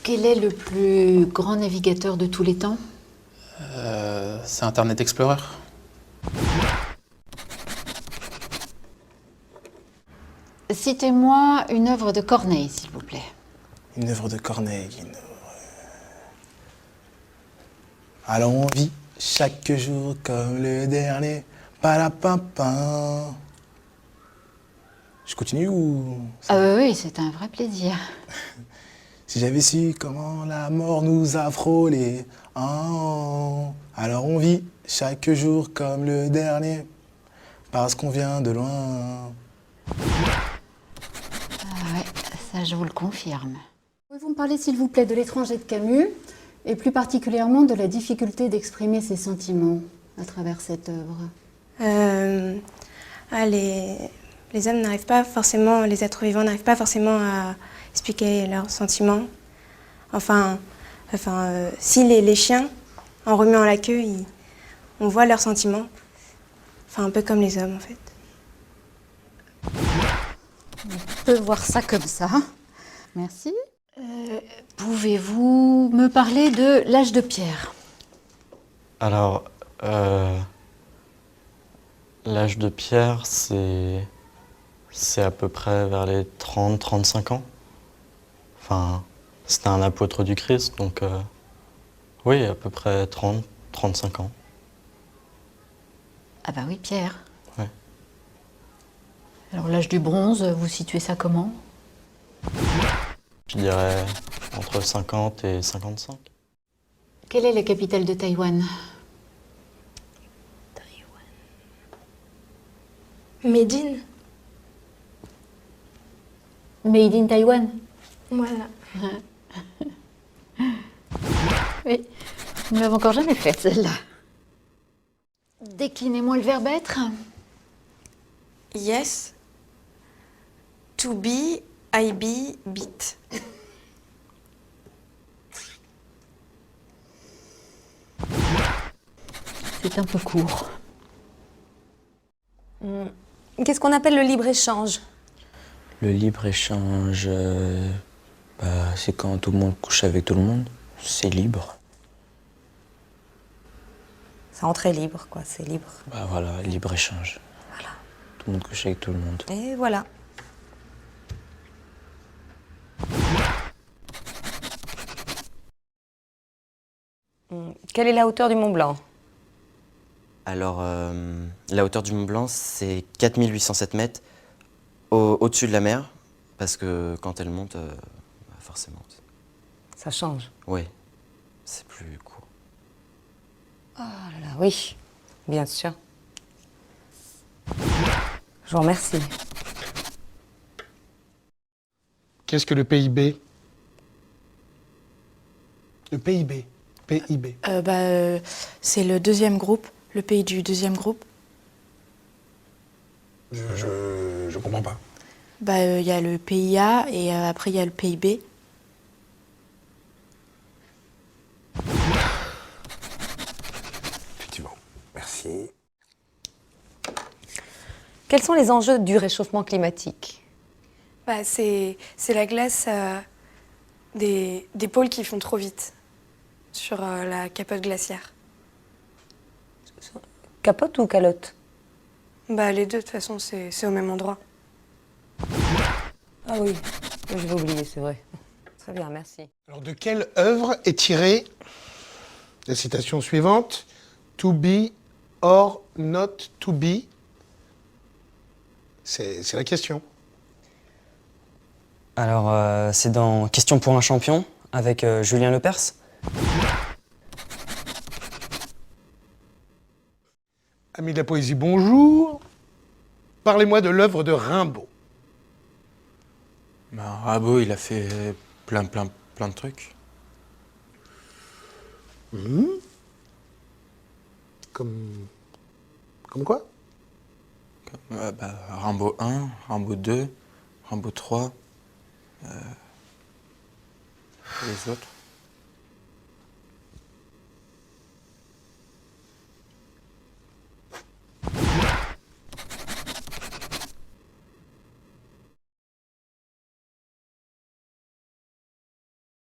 Quel est le plus grand navigateur de tous les temps? C'est Internet Explorer. Citez-moi une œuvre de Corneille, s'il vous plaît. Une œuvre de Corneille. Alors on vit chaque jour comme le dernier. Palapapin. Je continue ou... Ah oui, c'est un vrai plaisir. Si j'avais su comment la mort nous a frôlés. Alors on vit chaque jour comme le dernier. Parce qu'on vient de loin. Ah ouais, ça je vous le confirme. Pouvez-vous me parler, s'il vous plaît, de l'étranger de Camus, et plus particulièrement de la difficulté d'exprimer ses sentiments à travers cette œuvre? Les hommes n'arrivent pas forcément, les êtres vivants n'arrivent pas forcément à expliquer leurs sentiments. Si les chiens, en remuant la queue, on voit leurs sentiments. Enfin, un peu comme les hommes, en fait. On peut voir ça comme ça. Merci. Pouvez-vous me parler de l'âge de pierre? Alors, l'âge de pierre, c'est à peu près vers les 30-35 ans. Enfin, c'était un apôtre du Christ, donc oui, à peu près 30-35 ans. Ah bah oui, Pierre. Ouais. Alors l'âge du bronze, vous situez ça comment? Je dirais entre 50 et 55. Quelle est la capitale de Taïwan? Médine. Made in Taïwan. Voilà. Oui, nous ne l'avons encore jamais faite, celle-là. Déclinez-moi le verbe être. Yes. To be, I be, beat. C'est un peu court. Qu'est-ce qu'on appelle le libre-échange? Le libre-échange, c'est quand tout le monde couche avec tout le monde. C'est libre. C'est entrée libre, quoi, c'est libre. Bah voilà, libre-échange. Voilà. Tout le monde couche avec tout le monde. Et voilà. Quelle est la hauteur du Mont Blanc? Alors, la hauteur du Mont Blanc, c'est 4807 mètres au-dessus de la mer, parce que quand elle monte, forcément. Ça change. Oui, c'est plus court. Oh là là, oui, bien sûr. Je vous remercie. Qu'est-ce que le PIB? Le PIB. PIB. C'est le deuxième groupe, le pays du deuxième groupe. Je comprends pas. Il y a le PIA et après il y a le PIB. Effectivement. Merci. Quels sont les enjeux du réchauffement climatique? C'est la glace des pôles qui font trop vite sur la capote glaciaire. Capote ou calotte? Les deux, de toute façon, c'est au même endroit. Ah oui, je vais oublier, c'est vrai. Très bien, merci. Alors, de quelle œuvre est tirée la citation suivante? To be or not to be? C'est la question. Alors, c'est dans Question pour un champion, avec Julien Lepers. Amis de la poésie, bonjour. Parlez-moi de l'œuvre de Rimbaud. Rimbaud, il a fait plein de trucs. Comme quoi? Rimbaud 1, Rimbaud 2, Rimbaud 3, les autres.